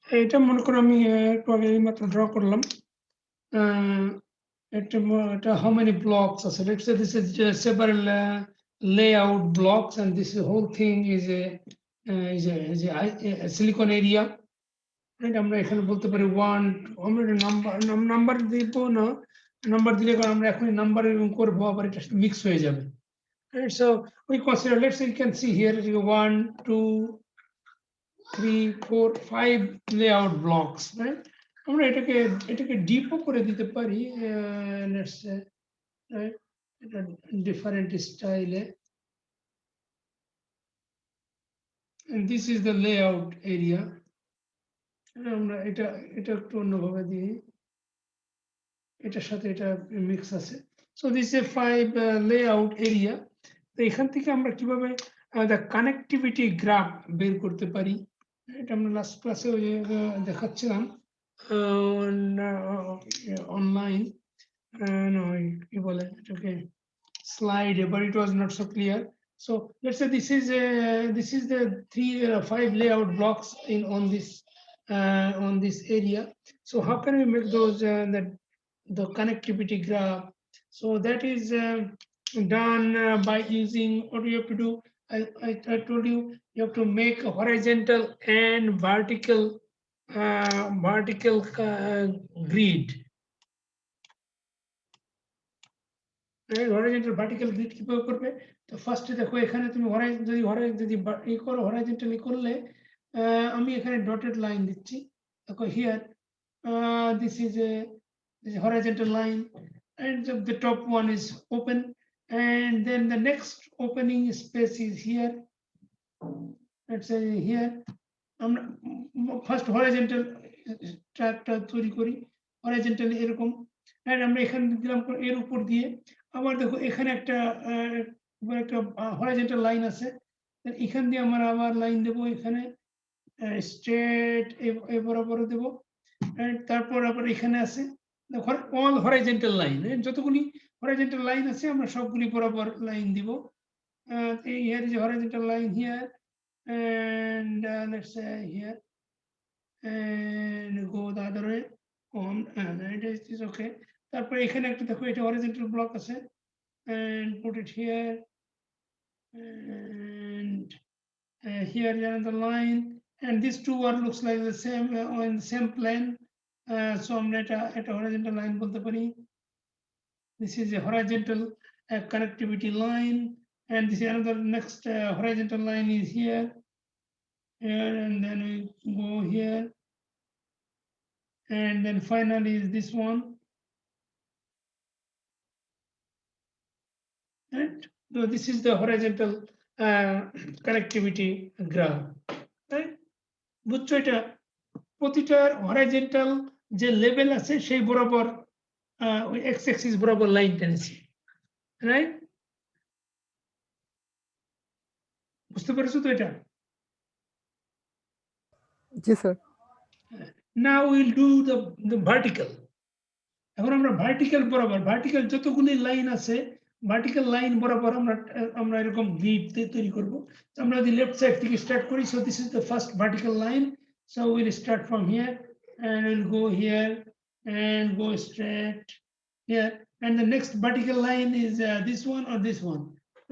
এটা মনে করো আমি একটু আগে মাত্র ড্র করলাম। এটা how many blocks আছে? Let's say this is just several layout blocks, and this whole thing is a silicon area. Right? আমরা এখানে বলতে পারি 1, আমরা নাম্বার দিব না, নাম্বার দিলে কারণ আমরা এখন নাম্বার করবো আবার এটা মিক্স হয়ে যাবে। Right? So we consider, let's say you can see here 1, 2, 3, 4, 5 layout blocks, right? আমরা এটাকে ডিপও করে দিতে পারি, let's say, right? এটা different style A, and this is the layout area. আমরা এটা একটু অন্যভাবে দিই, এটার সাথে এটা মিক্স আছে। So this is a 5 layout area. তো এখান থেকে আমরা কিভাবে the connectivity graph বের করতে পারি, এটা আমরা লাস্ট ক্লাসে দেখাচ্ছিলাম online, no, কি বলে এটাকে slide, but it was not so clear. So let's say this is the 5 layout blocks on this area. So how can we make those the connectivity graph? So that is done by using, what we have to do. I told you, you have to make a horizontal and vertical grid. Horizontal vertical grid কিভাবে করবে? তো ফার্স্টে দেখো এখানে তুমি যদি ই করো horizontally করলে, আমি এখানে ডটেড লাইন দিচ্ছি। দেখো here this is a horizontal line, and the top one is open, and then the next opening space is here. Let's say here আমরা ফার্স্ট হরাইজন্টাল ট্র্যাকটা তৈরি করি, হরাইজন্টালি এরকম, আর আমরা এখানে দিলাম এর উপর দিয়ে। আবার দেখো এখানে একটা হরাইজন্টাল লাইন আছে, এখান দিয়ে আমরা আবার লাইন দেবো এখানে স্ট্রেট এ বরাবর দেব, তারপর আবার এখানে আছে অল হরাইজন্টাল লাইন, যতগুলি হরাইজন্টাল লাইন আছে আমরা সবগুলি বরাবর লাইন দিব। here is a horizontal line here, and let's say here, and go the other way on, and it is okay. তারপরে এখানে একটা দেখো এটা horizontal block আছে, and put it here, and here is another line, and these two are looks like the same on the same plane. So আমরা এটা horizontal line বলতে পারি। This is a horizontal connectivity line, and this is another next horizontal line is here, and then we go here, and then finally is this one, right? So this is the horizontal connectivity graph, right? বুঝছো, এটা প্রতিটার horizontal যে level আছে সেই বরাবর ওই x axis বরাবর line টেনেছি, right? বুঝতে পেরেছো তো এটা? জি sir. Now we'll do the vertical. এখন আমরা ভার্টিক্যাল বরাবর, ভার্টিক্যাল যতগুলি লাইন আছে ভার্টিক্যাল লাইন বরাবর আমরা এরকম গ্রিড তৈরি করব। আমরা যদি লেফট সাইড থেকে স্টার্ট করি, so this is the first vertical line, so will start from here and we'll go here and go straight here, and the next vertical line is this one or this one.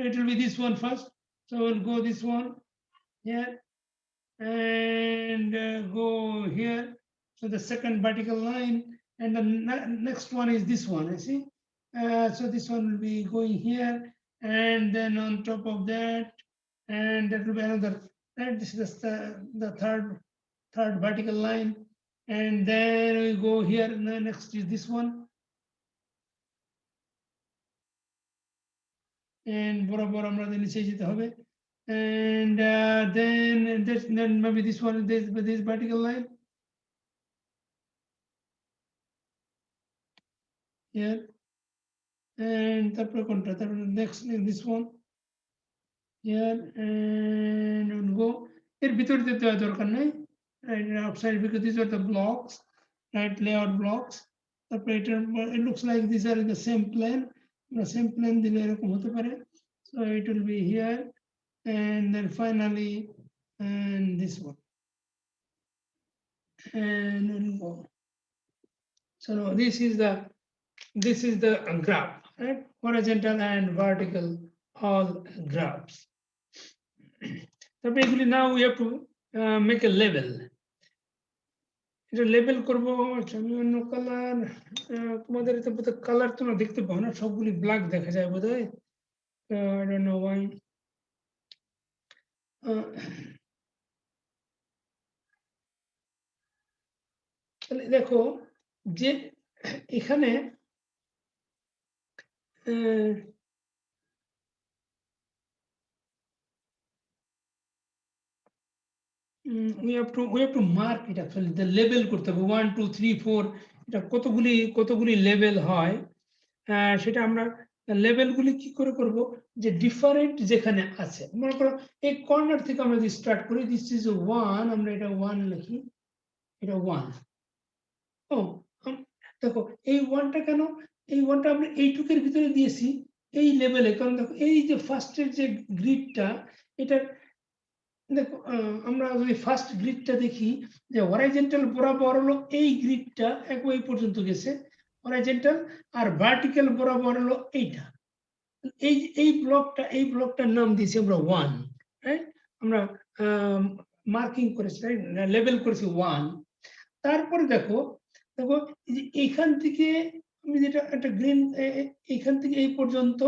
It will be this one first, so we'll go this one here and go here. So the second vertical line, and the next one is this one, you see. So this one will be going here, and then on top of that, and that will be another, right? This is the third vertical line, and then we go here, and the next is this one, and বরাবর আমরা নিচে যেতে হবে, and then maybe this one, this vertical line here, and তারপরে কোনটা, তারপরে next is this one here, and we'll go এর ভিতরে যেতে দরকার নাই, right, outside, because these are the blocks, right, layout blocks. তারপরে it looks like these are in the same plane, same plane দিলে এরকম হতে পারে, so it will be here, and then finally and this one. and we'll go. So now this is the graph, right? Horizontal and vertical, all graphs. So basically now we have to make a label. এটা label করব আমি অন্য colour তোমাদের এতে বোধহয় colour তোমরা দেখতে পাও না সবগুলি ব্ল্যাক দেখা যায় বোধহয় I don't know why তাহলে দেখো যে এখানে we have to mark it actually the label করতে হবে 1 2 3 4 এটা কতগুলি লেভেল হয় সেটা আমরা লেভেলগুলি কি করে করব যে ডিফারেন্ট যেখানে আছে মনে করো এই কর্নার থেকে আমরা যদি স্টার্ট করি দিস ইজ 1 আমরা এটা 1 লিখি এটা 1 ও দেখো এই 1টা কেন এই 1টা আমরা এইটুকের ভিতরে দিয়েছি এই লেভেলে কারণ দেখো এই যে ফার্স্টের যে গ্রিডটা এটা দেখো আমরা যদি ফার্স্ট গ্রিডটা দেখি যে হরাইজন্টাল বরাবর হলো এই গ্রিডটা একই পর্যন্ত গেছে হরাইজন্টাল আর ভার্টিক্যাল বরাবর হলো এইটা এই ব্লকটার নাম দিয়েছি আমরা 1 রাইট আমরা মার্কিং করেছি রাইট লেবেল করেছি 1 তারপরে দেখো এইখান থেকে আমি যেটা একটা গ্রিন এইখান থেকে এই পর্যন্ত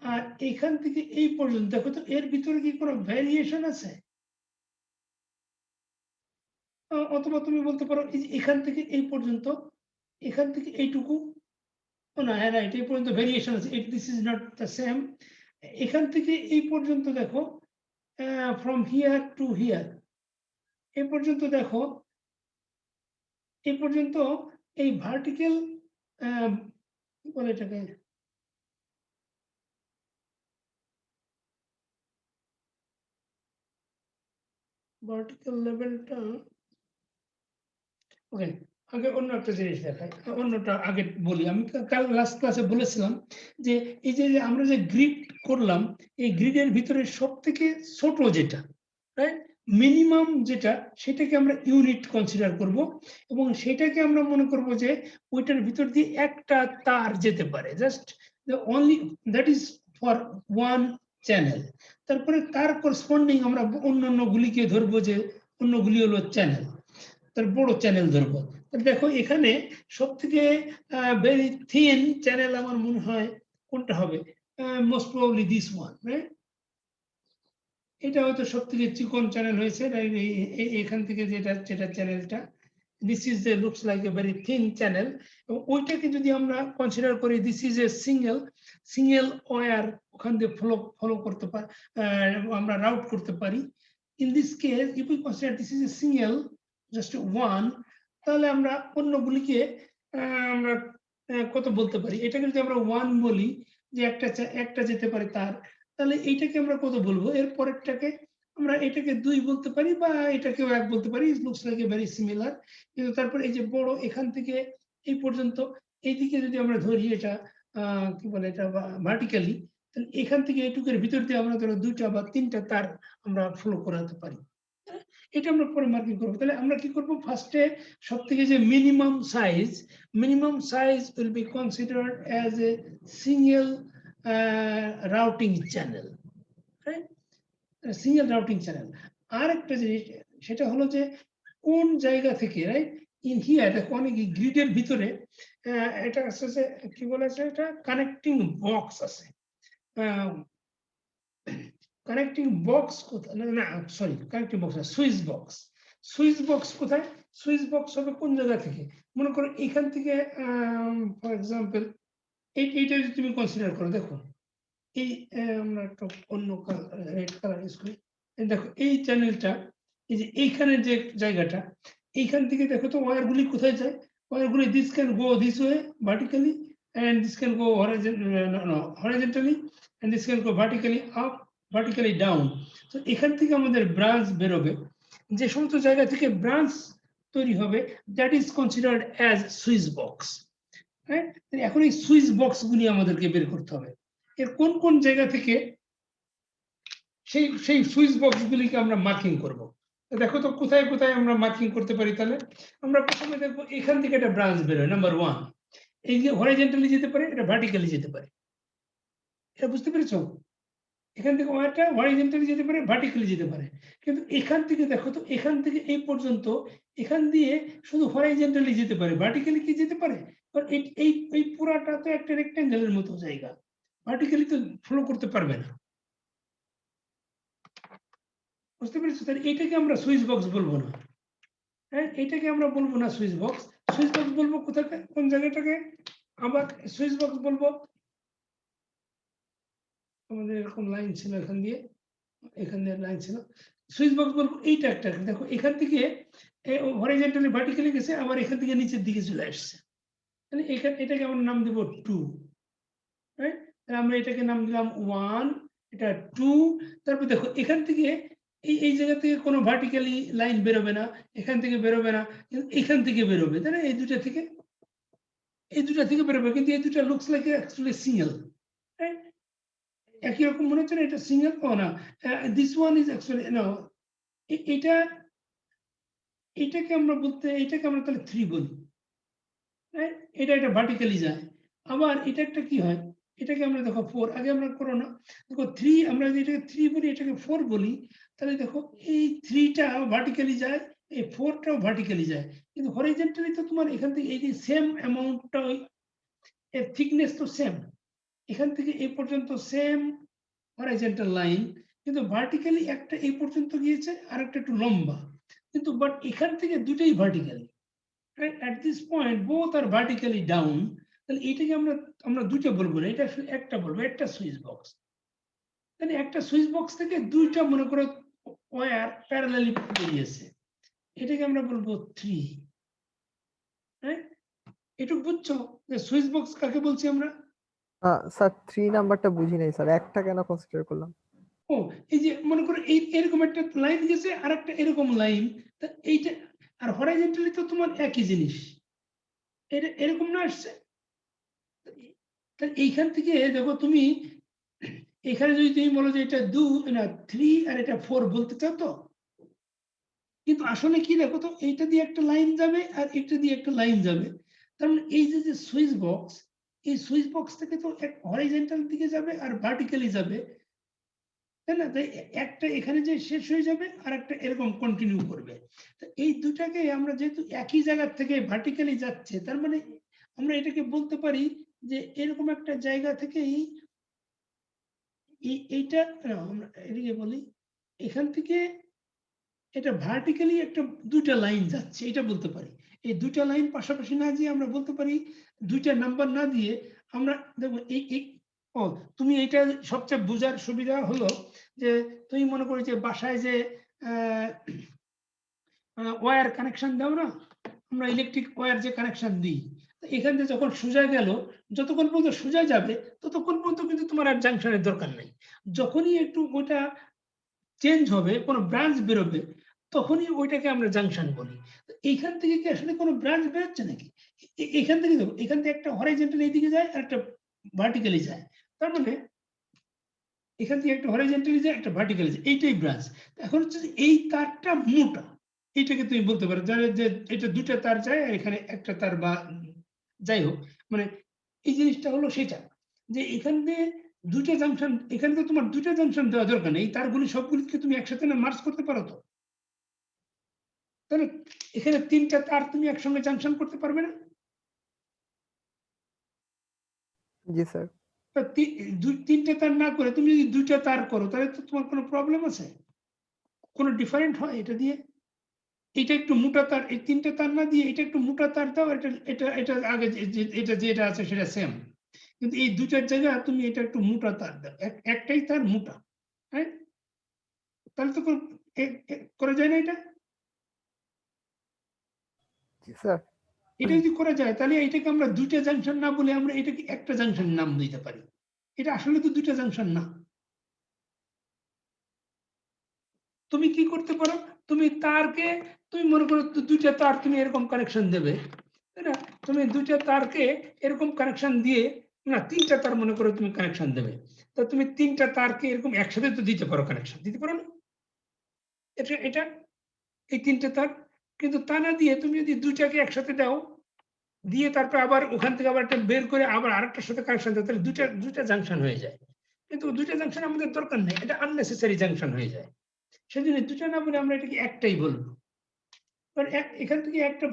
আর এখান থেকে এই পর্যন্ত দেখো তো এর ভিতরে কি কোনো ভ্যারিয়েশন আছে অথবা তুমি বলতে পারো এখান থেকে এই পর্যন্ত এখান থেকে এইটুকু না রাইট এই পর্যন্ত ভ্যারিয়েশন আছে this is not the same এখান থেকে এই পর্যন্ত দেখো ফ্রম হিয়ার টু হিয়ার এই পর্যন্ত দেখো এই পর্যন্ত এই ভার্টিক্যাল কি বলে এটাকে ভার্টিক্যাল লেভেলটা ওকে আগে অন্য একটা জিনিস দেখাই অন্যটা আগে বলি আমি কাল লাস্ট ক্লাসে বলেছিলাম যে এই যে আমরা যে গ্রিড করলাম এই গ্রিডের ভিতরে সবথেকে ছোট যেটা রাইট মিনিমাম যেটা সেটাকে আমরা ইউনিট কনসিডার করব এবং সেটাকে আমরা মনে করব যে ওইটার ভিতর দিয়ে একটা তার যেতে পারে just only that is for one channel তারপরে তার করসপন্ডিং আমরা অন্য গুলিকে ধরবো যে অন্যগুলি হলো চ্যানেল তার বড় চ্যানেল ধরবো দেখো এখানে সবথেকে ভেরি থিন চ্যানেল আমার মনে হয় কোনটা হবে most probably this one right এটা হয়তো সবথেকে চিকন চ্যানেল হয়েছে এখান থেকে যেটা চ্যানেলটা this is the looks like a very thin channel এবং ওইটাকে যদি আমরা কনসিডার করি this is a single wire ওখান দিয়ে ফলো করতে পারি আমরা রাউট করতে পারি in this case if we consider this is a single just one তাহলে আমরা অন্যগুলিকে আমরা কত বলতে পারি এটাকে যদি আমরা ওয়ান বলি যে একটা যেতে পারে তার তাহলে এইটাকে আমরা কত বলবো এর পরেরটাকে আমরা এটাকে 2 বলতে পারি বা এটাকেও 1 বলতে পারি looks like a very similar কিন্তু তারপর এই যে বড় এখান থেকে এই পর্যন্ত এইদিকে যদি আমরা ধরি এটা কি বলে এটা ভার্টিক্যালি তাহলে এখান থেকে এইটুকের ভিতর দিয়ে আমরা ধরো 2টা বা 3টা তার আমরা ফলো করাতে পারি এটা আমরা পরে মার্কিং করব তাহলে আমরা কি করব ফার্স্টে সবথেকে যে minimum size will be considered as a single routing channel right single routing channel আর একটা জিনিস সেটা হলো যে কোন জায়গা থেকে রাইট ইন হিয়ার দেখো অনেক গ্রিডের ভিতরে এটা আছে যে কি বলেছে এটা কানেক্টিং বক্স আছে কানেক্টিং বক্স কোথায় না সরি কানেক্টিং বক্স না সুইচ বক্স কোথায় সুইচ বক্স হবে কোন জায়গা থেকে মনে করো এখান থেকে ফর এক্সাম্পল এইটা যদি তুমি কনসিডার করো দেখো এই আমরা একটা অন্য রেড কালার ইউজ করি দেখো এই চ্যানেলটা এই যে এইখানে যে জায়গাটা এইখান থেকে দেখো তো ওয়্যারগুলি কোথায় যায় ওয়্যারগুলি this can go this way vertically and this can go horizontally and this can go vertically up vertically down so এখান থেকে আমাদের ব্রাঞ্চ বেরোবে যে সমস্ত জায়গা থেকে ব্রাঞ্চ তৈরি হবে that is considered as switch box right এখন এই সুইচ বক্সগুলি আমাদেরকে বের করতে হবে এর কোন কোন জায়গা থেকে সেই সুইচ বক্সগুলিকে আমরা মার্কিং করব দেখো তো কোথায় কোথায় আমরা মার্কিং করতে পারি তাহলে। আমরা প্রথমে দেখবো এখান থেকে একটা ব্রাঞ্চ বেরোয় নাম্বার 1। এই যে হরাইজন্টালি যেতে পারে, এটা ভার্টিক্যালি যেতে পারে। এটা বুঝতে পেরেছো? এখান থেকে ওয়ারটা হরাইজন্টালি যেতে পারে, ভার্টিক্যালি যেতে পারে। কিন্তু এখান থেকে দেখো তো, এখান থেকে এই পর্যন্ত এখান দিয়ে শুধু হরাইজন্টালি যেতে পারে, ভার্টিক্যালি কি যেতে পারে? কারণ এই পুরাটা তো একটা রেক্ট্যাঙ্গেলের মতো জায়গা, ভার্টিক্যালি তো ফ্লো করতে পারবে না। বুঝতে পেরেছো? তাহলে এটাকে আমরা সুইচ বক্স বলবো না। হ্যাঁ, এটাকে আমরা বলবো না সুইচ বক্স। সুইচ বক্স বলবো কোথায়, কোন জায়গাটাকে? আবার সুইচ বক্স বলবো, আমাদের এরকম লাইন ছিল এখান দিয়ে, এখান দিয়ে লাইন ছিল। সুইচ বক্স বলবো এইটা একটা, দেখো এখান থেকে হরাইজন্টালি ভার্টিক্যালি গেছে, আবার এখান থেকে নিচের দিকে চলে আসছে। তাহলে এটাকে আমরা নাম দেব 2। রাইট? তাহলে আমরা এটাকে নাম দিলাম 1, এটা 2। তারপর দেখো এখান থেকে এই জায়গা থেকে কোনো ভার্টিক্যালি লাইন বেরোবে না, এখান থেকে বেরোবে না, কিন্তু এখান থেকে বেরোবে, তাই না? এই দুটা থেকে বেরোবে, কিন্তু এই দুটা looks like actually single. Right? একই রকম মনে হচ্ছে না এটা সিঙ্গেল? ও না, this one is actually no, এটা এটাকে আমরা তাহলে 3 বলি। রাইট? এটা ভার্টিক্যালি যায়। আবার এটা একটা কি হয়, এটাকে আমরা দেখো 4, আগে আমরা করো না, দেখো 3, আমরা যদি এটাকে 3 বলি, এটাকে 4 বলি, তাহলে দেখো এই 3টা ভার্টিক্যালি যায়, এই 4টাও ভার্টিক্যালি যায়, কিন্তু হরাইজন্টালি তো তোমার এখান থেকে এই যে সেম অ্যামাউন্টটা, এর থিকনেস তো সেম, এখান থেকে এই পর্যন্ত সেম হরাইজন্টাল লাইন, কিন্তু ভার্টিক্যালি একটা এই পর্যন্ত গিয়েছে, আর একটা একটু লম্বা, কিন্তু বাট এখান থেকে দুটোই vertically. at this point both are vertically down, তাহলে এটাকে আমরা দুটো বলবো না, এটা আসলে একটা বলবো, একটা সুইচ বক্স। তাহলে একটা সুইচ বক্স থেকে দুইটা মনে করো ওয়্যার প্যারালালি বেরিয়েছে, এটাকে আমরা বলবো 3। হ্যাঁ, এটুকু বুঝছো যে সুইচ বক্স কাকে বলছি আমরা? স্যার 3 নাম্বারটা বুঝি নাই স্যার, একটা কেন কনসিডার করলাম? ও, এই যে মনে করো এরকম একটা লাইন গেছে, আর একটা এরকম লাইন, তা এইটা আর হরাইজন্টালি তো তোমার একই জিনিস, এটা এরকম না আসছে। তাহলে এইখান থেকে দেখো তুমি, এখানে যদি তুমি বলো যে এটা 2 না 3 আর এটা 4 বলতে চাও তো, কিন্তু আসলে কি দেখো তো, এইটা দিয়ে একটা লাইন যাবে আর এটা দিয়ে একটা লাইন যাবে, তার মানে এই যে সুইচ বক্স, এই সুইচ বক্স থেকে তো এক হরাইজন্টাল দিকে যাবে আর ভার্টিক্যালি যাবে, তাই না? তাই একটা এখানে যে শেষ হয়ে যাবে, আর একটা এরকম কন্টিনিউ করবে। তো এই দুটাকে আমরা যেহেতু একই জায়গা থেকে ভার্টিক্যালি যাচ্ছে, তার মানে আমরা এটাকে বলতে পারি যে এরকম একটা জায়গা থেকেই এইটা আমরা এদিকে বলি, এখান থেকে এটা ভার্টিক্যালি একটা দুইটা লাইন যাচ্ছে, এটা বলতে পারি। এই দুইটা লাইন পাশাপাশি না দিয়ে আমরা বলতে পারি, দুইটা নাম্বার না দিয়ে আমরা দেখো এই ও, তুমি এটা সবচেয়ে বোঝার সুবিধা হলো যে তুমি মনে করি যে বাসায় যে ওয়্যার কানেকশন দাও না, আমরা ইলেকট্রিক ওয়্যার যে কানেকশন দিই, এখান থেকে যখন সোজা গেল, যতক্ষণ পর্যন্ত সোজা যাবে ততক্ষণ পর্যন্ত কিন্তু তোমার আর জাংশনের দরকার নেই। যখনই একটু ওটা চেঞ্জ হবে, কোনো ব্রাঞ্চ বেরোবে, তখনই ওইটাকে আমরা জাংশন বলি। এইখান থেকে কি আসলে কোনো ব্রাঞ্চ বেরোচ্ছে নাকি? এখান থেকে দেখো, এখান থেকে একটা হরাইজন্টাল এইদিকে যায় আর একটা ভার্টিক্যালি যায়, তার মানে এখান থেকে একটা হরাইজন্টালি যায়, একটা ভার্টিক্যালি যায়, এইটাই ব্রাঞ্চ। এখন হচ্ছে যে এই তারটা মোটা, এইটাকে তুমি বলতে পারো যে এটা দুটা তার যায় আর এখানে একটা তার, বা যাই হোক, মানে এই জিনিসটা হলো সেটা, যে এখান দিয়ে দুইটা জাংশন, এখানে তো তোমার দুইটা জাংশন দেওয়া দরকার নেই, তারগুলি সবগুলিকে তুমি একসাথে না মার্জ করতে পারো তো, তাহলে এখানে 3টা তার তুমি একসঙ্গে জাংশন করতে পারবে না? জি স্যার। 3টে তার না করে তুমি যদি 2টা তার করো, তাহলে তো তোমার কোনো প্রবলেম আছে? কোনো ডিফারেন্ট হয় এটা দিয়ে? এটা একটু মোটা তার, এই 3টে তার না দিয়ে এটা একটু মোটা তার দাও, এটা আগে এটা যেটা আছে সেটা সেম, কিন্তু এই দুটার জায়গায় তুমি এটা একটু মোটা তার দাও, একটাই তার মোটা। হ্যাঁ, তাহলে তো করা যায় না এটা? জি স্যার। এটা যদি করা যায়, তাহলে এটাকে আমরা 2টা জাংশন না বলে আমরা এটাকে একটা জাংশন নাম দিতে পারি। এটা আসলে তো 2টা জাংশন না। তুমি কি করতে পারো, তুমি তারকে, তুমি মনে করো 2টা তার তুমি এরকম কানেকশন দেবে, তাই না? তুমি 2টা তারকে এরকম কানেকশন দিয়ে, না 3টা তার মনে করো তুমি কানেকশন দেবে, তো তুমি 3টা তারকে এরকম একসাথে তো দিতে পারো, কানেকশন দিতে পারো না? এটা এই 3টে তার, কিন্তু তা না দিয়ে তুমি যদি 2টাকে একসাথে দাও, দিয়ে তারপর আবার ওখান থেকে আবার একটা বের করে আবার আরেকটার সাথে কানেকশন দাও, তাহলে 2টা জাংশন হয়ে যায়। কিন্তু 2টা জাংশন আমাদের দরকার নেই, এটা আননেসেসারি জাংশন হয়ে যায়। সেজন্য 2টা না বলে আমরা এটাকে একটাই বলবো। কারণ এখান থেকে একটা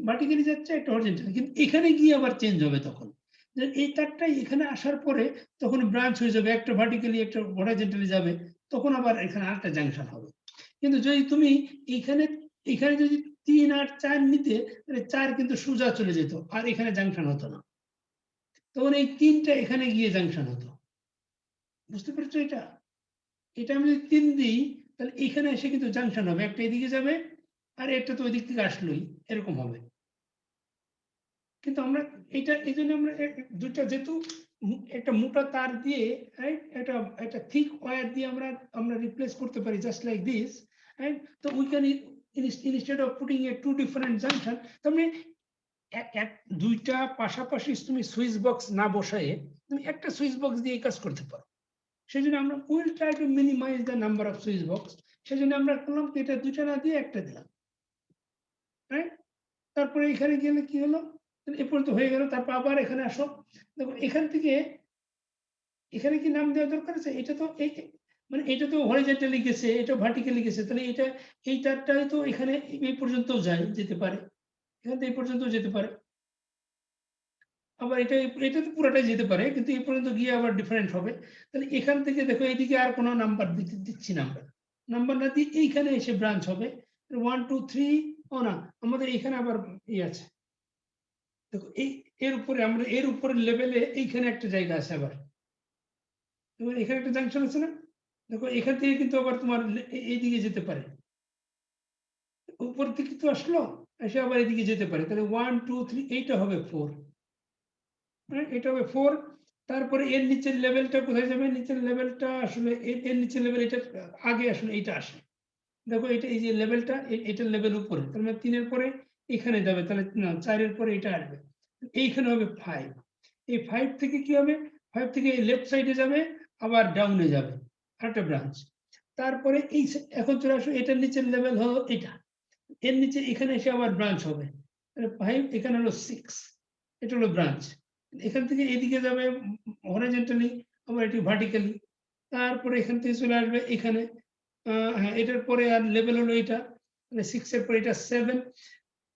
ভার্টিক্যালি যাচ্ছে, একটা হরিজন্টালি, কিন্তু এখানে গিয়ে আবার চেঞ্জ হবে তখন। যে এই তারটাই এখানে আসার পরে তখন ব্রাঞ্চ হয়ে যাবে, একটা ভার্টিক্যালি একটা হরিজন্টালি যাবে, তখন আবার এখানে আরেকটা জাংশন হবে। কিন্তু যদি তুমি এখানে যদি 3 আর 4 নিতে, তাহলে 4 কিন্তু সোজা চলে যেত, আর এখানে জাংশন হতো না। তখন এই 3টা এখানে গিয়ে জাংশন হতো। বুঝতে পেরেছো এটা? এটা আমি যদি 3 দিই, তাহলে এখানে এসে কিন্তু জাংশন হবে, একটা এদিকে যাবে আর একটা তো ওই দিক থেকে আসলোই, এরকম হবে। কিন্তু আমরা এটা এইজন্য আমরা দুইটা যেহেতু একটা মোটা তার দিয়ে, রাইট, একটা থিক ওয়্যার দিয়ে আমরা রিপ্লেস করতে পারি, জাস্ট লাইক দিস, রাইট। তো we can instead of putting A 2 different junction, তাহলে দুইটা পাশাপাশি তুমি সুইচ বক্স না বসায়ে তুমি একটা সুইচ বক্স দিয়ে কাজ করতে পারো। সেজন্য আমরা will try to minimize the number of switch box. সেজন্য আমরা করলাম এটা 2টা না দিয়ে একটা দিলাম, রাইট। তারপরে এখানে গেলে কি হলো, এ পর্যন্ত হয়ে গেল। তারপর আবার এখানে আসো, দেখো এখান থেকে এখানে কি নাম দেওয়া দরকার আছে? এটা তো মানে এটা তো হরিজন্টালি গেছে, এটা ভার্টিক্যালি গেছে, তাহলে এটা এই তারটাই তো এখানে এই পর্যন্ত যেতে পারে, এখান থেকে এই পর্যন্ত যেতে পারে। আবার এটা তো পুরোটাই যেতে পারে, কিন্তু এই পর্যন্ত গিয়ে আবার ডিফারেন্ট হবে। তাহলে এখান থেকে দেখো এইদিকে আর কোনো নাম্বার দিচ্ছি না, নাম্বার না দিয়ে এইখানে এসে ব্রাঞ্চ হবে 1 2 3। ও না, আমাদের এখানে আবার আছে, দেখো এর উপরে আমরা এর উপরের লেভেলে এইখানে একটা জায়গা আছে আবার, এবার এখানে একটা জাংশন আছে না, দেখো এখান থেকে কিন্তু আবার তোমার এইদিকে যেতে পারে, উপর থেকে তো আসলো, এসে আবার এদিকে যেতে পারে। তাহলে 1 2 3, এইটা হবে 4, এটা হবে 4। তারপরে এর নিচের লেভেলটা কোথায় যাবে? নিচের লেভেলটা আসলে এর নিচের লেভেল, এটা আগে আসলে এইটা আসে, দেখো এটা এই যে লেভেলটা, এটার লেভেল উপরে, তার মানে 3 এর পরে এখানে যাবে, তাহলে না 4 এর পরে এটা আসবে, এইখানে হবে 5। এই 5 থেকে কি হবে? 5 থেকে লেফট সাইডে যাবে, আবার ডাউনে যাবে, আরেকটা ব্রাঞ্চ। তারপরে এখন চলে আসো, এটার নিচের লেভেল হলো এটা, এর নিচে এখানে এসে আবার ব্রাঞ্চ হবে, তাহলে 5, এখানে হলো 6, এটা হলো ব্রাঞ্চ। এখান থেকে এদিকে যাবে হরিজন্টালি, আবার এটি ভার্টিক্যালি। তারপরে এখান থেকে চলে আসবে এখানে, হ্যাঁ, এটার পরে আর লেভেল হলো এটা, মানে 6 এর পরে এটা 7।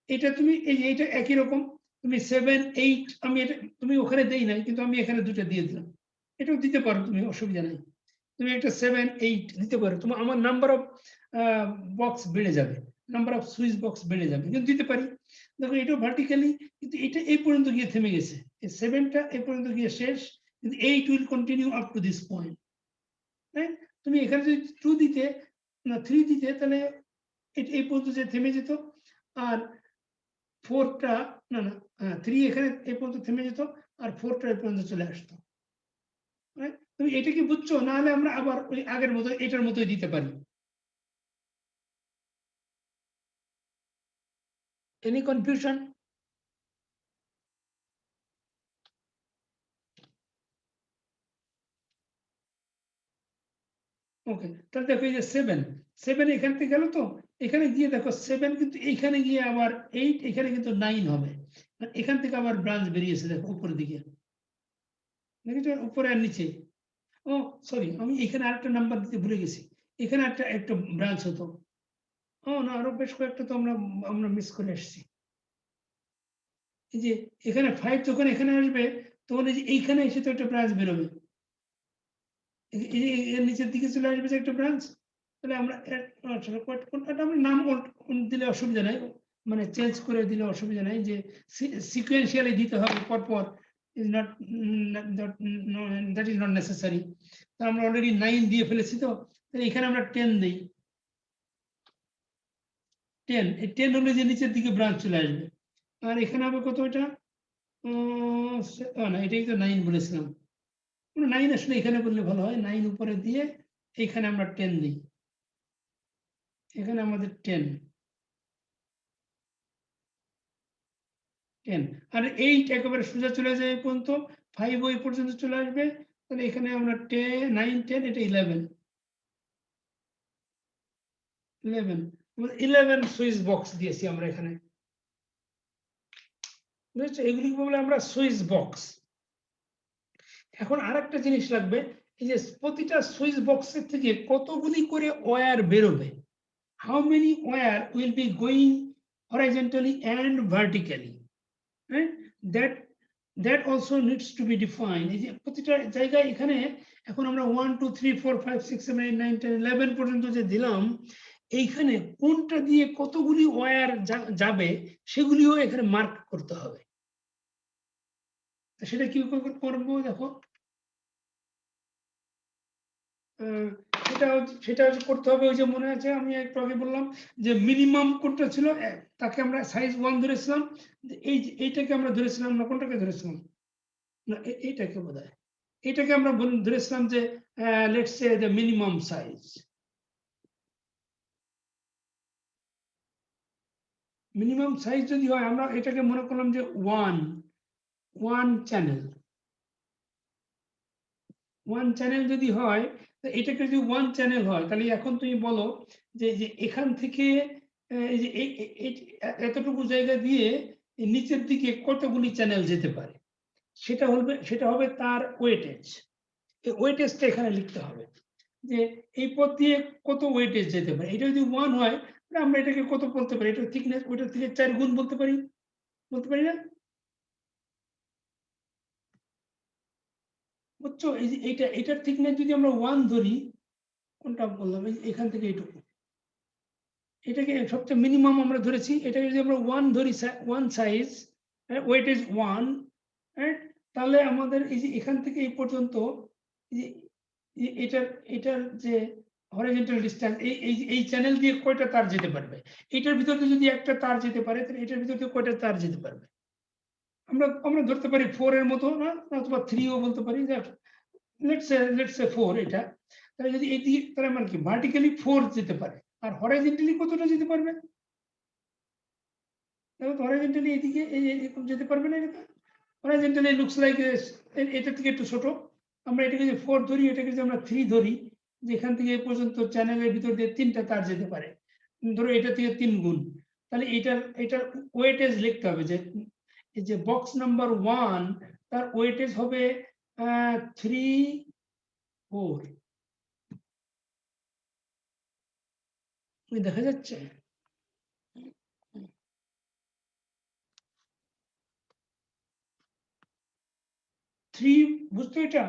এটা তুমি এইটা একই রকম, তুমি 7 8, আমি এটা তুমি ওখানে দেই নাই, কিন্তু আমি এখানে 2টা দিয়ে দিলাম, এটাও দিতে পারো তুমি, অসুবিধা নাই। তুমি একটা 7 8 দিতে পারো, তোমার আমার নাম্বার অফ বক্স বেড়ে যাবে, নাম্বার অফ সুইচ বক্স বেড়ে যাবে, কিন্তু দিতে পারি। দেখো এটাও ভার্টিক্যালি, কিন্তু এটা এই পর্যন্ত গিয়ে থেমে গেছে, এই 7টা এই পর্যন্ত গিয়ে শেষ, কিন্তু 8 will continue up to this point, হ্যাঁ। তুমি এখানে যদি 2 দিতে, না 3 দিতে, তাহলে এই পর্যন্ত যে থেমে যেত, আর 4টা, না না 3 এখানে এই পর্যন্ত থেমে যেত, আর 4টা এই পর্যন্ত চলে আসতো। তুমি এটা কি বুঝছো? না হলে আমরা আবার ওই আগের মতো এটার মতোই দিতে পারি। Any confusion? ওকে, তাহলে দেখো এই যে 7 এখান থেকে গেল, তো এখানে গিয়ে দেখো 7 কিন্তু এইখানে গিয়ে আবার 8, এখানে কিন্তু 9 হবে, এখান থেকে আবার ব্রাঞ্চ বেরিয়েছে, দেখো উপরের দিকে, দেখেছো, উপরে আর নিচে। ও সরি, আমি এখানে আরেকটা নাম্বার দিতে ভুলে গেছি, এখানে একটা ব্রাঞ্চ হতো। ও না, আরো বেশ কয়েকটা তো আমরা মিস করে আসছি। এই যে এখানে 5 যখন এখানে আসবে, তখন এই যে এইখানে এসে তো একটা ব্রাঞ্চ বেরোবে, এর নিচের দিকে চলে আসবে যে একটা ব্রাঞ্চ। তাহলে আমরা আমরা নাম দিলে অসুবিধা নাই, মানে চেঞ্জ করে দিলে অসুবিধা নাই, যে সিকোয়েন্সিয়ালি দিতে হবে পরপর, is not, that is not necessary. তো আমরা অলরেডি 9 দিয়ে ফেলেছি, তো তাহলে এখানে আমরা 10 দিই, 10, এই 10 হলে যে নিচের দিকে ব্রাঞ্চ চলে আসবে। আর এখানে হবে কত? এটা না, এটাই তো 9 বলেছিলাম, 9 আসলে এখানে বললে ভালো হয়, 9 উপরে দিয়ে এখানে আমরা 10 দিই, এখানে আমাদের 10, আর 8 একেবারে সোজা চলে যায় এই পর্যন্ত, 5 ওই পর্যন্ত চলে আসবে, তাহলে এখানে আমরা 10 9 10, এটা 11, 11 সুইচ বক্স দিয়েছি আমরা এখানে, বুঝছো? এগুলি বলে আমরা সুইচ বক্স। এখন আরেকটা জিনিস লাগবে, এই যে প্রতিটা সুইচ বক্সের থেকে কতগুলি করে ওয়্যার বেরোবে, how many wire will be going horizontally and vertically, right? That also needs to be defined. এই যে প্রতিটা জায়গায় এখানে এখন আমরা 1 2 3 4 5 6 7 8 9 10 11 পর্যন্ত যে দিলাম, এইখানে কোনটা দিয়ে কতগুলি ওয়্যার যাবে সেগুলিও এখানে মার্ক করতে হবে। সেটা কি করবো দেখো, সেটা করতে হবে। ওই যে মনে আছে আমি একটু আগে বললাম যে মিনিমাম কোনটা ছিল, তাকে আমরা সাইজ 1 ধরেছিলাম, এইটাকে আমরা ধরেছিলাম না, কোনটাকে ধরেছিলাম না, এইটাকে বোধহয় এটাকে আমরা ধরেছিলাম যে let's say the minimum size. Minimum size যদি হয়, আমরা এটাকে মনে করলাম যে ওয়ান চ্যানেল যদি হয়, এটাকে যদি 1 চ্যানেল হয়, তাহলে এখন তুমি বলো যে এখান থেকে এই যে এতটুকু জায়গা দিয়ে নিচের দিকে কতগুলি চ্যানেল যেতে পারে, সেটা হবে তার ওয়েটেজ। এই ওয়েটেজটা এখানে লিখতে হবে যে এই পথ দিয়ে কত ওয়েটেজ যেতে পারে। এটা যদি 1 হয়, আমরা এটাকে কত বলতে পারি, এটা থিকনেস ওইটার থেকে 4 গুণ বলতে পারি না? বুঝছো? এই যে এটার থিকনেস যদি আমরা 1 ধরি, কোনটা বললাম, এখান থেকে এইটুকু, এটাকে সবচেয়ে মিনিমাম আমরা ধরেছি। এটাকে যদি আমরা 1 ধরি, 1 সাইজ, ওয়েট ইজ 1, তাহলে আমাদের এই যে এখান থেকে এই পর্যন্ত এটার যে হরিজন্টাল ডিসটেন্স, এই চ্যানেল দিয়ে কয়টা তার যেতে পারবে, এটার ভিতরে যদি একটা তার যেতে পারে, তাহলে এটার ভিতরে কয়টা তার যেতে পারবে, আমরা ধরতে পারি 4 এর মতো, না অথবা 3 ও বলতে পারি, লেটস সে 4। এটা তাহলে যদি এই দিকে, তাহলে মানে কি ভার্টিক্যালি 4 যেতে পারে, আর হরাইজন্টালি কতটা যেতে পারবে? হরাইজন্টালি এইদিকে এরকম যেতে পারবে না, এটা হরাইজন্টালি লুকস লাইক এটা থেকে একটু ছোট। আমরা এটাকে যে 4 ধরি, এটাকে যে আমরা 3 ধরি, যেখান থেকে এই পর্যন্ত চ্যানেলের ভিতর দিয়ে 3টা তার যেতে পারে, ধরো এটা থেকে 3 গুণ, তাহলে এটার ওয়েটেজ লিখতে হবে যে এই যে বক্স নাম্বার 1 তার ওয়েটেজ হবে 3 4। দেখা যাচ্ছে? 3, বুঝতো? এটা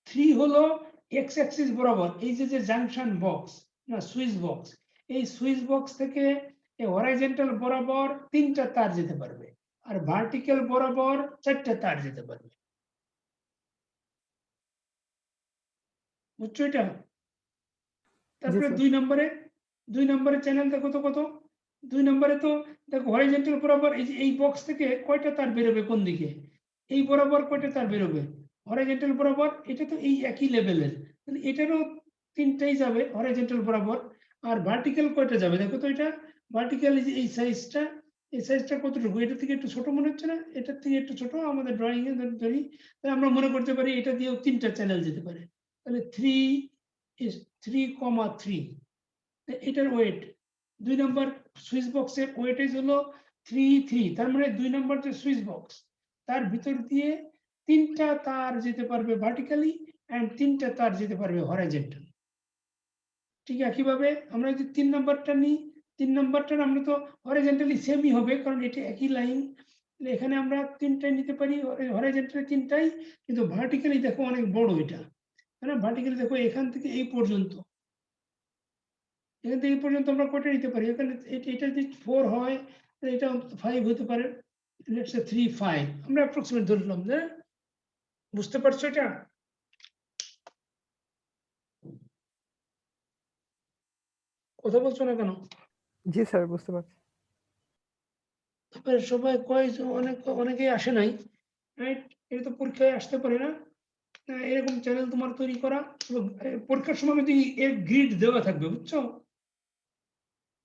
3 হলো এক্স অ্যাক্সিস বরাবর, এই যে জাংশন বক্স না সুইচ বক্স, এই সুইচ বক্স থেকে হরাইজন্টাল বরাবর 3টা তার যেতে পারবে, আর ভার্টিক্যাল বরাবর 4টা তার যেতে পারবে। বুঝছো এটা? তারপরে 2 নম্বরে চ্যানেল দেখো তো কত। 2 নম্বরে তো দেখো হরাইজন্টাল বরাবর এই বক্স থেকে কয়টা তার বেরোবে, কোন দিকে, এই বরাবর কয়টা তার বেরোবে, হরাইজন্টাল বরাবর, এটা তো এই একই লেভেলের, মানে এটারও 3টাই যাবে হরাইজন্টাল বরাবর। আর ভার্টিক্যাল কয়টা যাবে দেখো তো, এটা ভার্টিক্যাল এই সাইজটা কতটুকু, এটা থেকে একটু ছোট মনে হচ্ছে না? এটার থেকে একটু ছোট, আমাদের ড্রয়িং এ ধরি, তাহলে আমরা মনে করতে পারি এটা দিয়েও 3টা চ্যানেল যেতে পারে। তাহলে 3,3, এটার ওয়েট 2 নম্বর সুইচ বক্সের ওয়েটেজ হলো 3, তার মানে 2 নম্বর যে সুইচ বক্স, তার ভিতর দিয়ে 3টা তার যেতে পারবে ভার্টিক্যালি এন্ড 3টা তার যেতে পারবে হরাইজন্টাল। ঠিক একইভাবে আমরা যদি 3 নম্বরটা নিই, 3 নম্বরটা আমরা তো হরাইজন্টালি সেমই হবে, কারণ এটা একই লাইন। এখানে আমরা 3টাই নিতে পারি, হরাইজন্টালি 3টাই, কিন্তু ভার্টিক্যালি দেখো অনেক বড় এটা, হ্যাঁ ভার্টিক্যালি দেখো এখান থেকে এই পর্যন্ত, এখান থেকে এই পর্যন্ত আমরা কয়টা নিতে পারি, এখানে এটা যদি 4 হয়, এটা 5 হতে পারে, লেটস সে 3 5 আমরা অ্যাপ্রক্সিমেট ধরলাম। যে বুঝতে পারছো এটা? কথা বলছো না কেন? জি স্যার, বুঝতে পারছি। তারপরে সবাই কয় যে অনেকেই আসে নাই, রাইট? এটা তো পরীক্ষায় আসতে পারে না, এরকম চ্যানেল তোমার তৈরি করা, পরীক্ষার সময় যদি এর গ্রিড দেওয়া থাকবে, বুঝছো?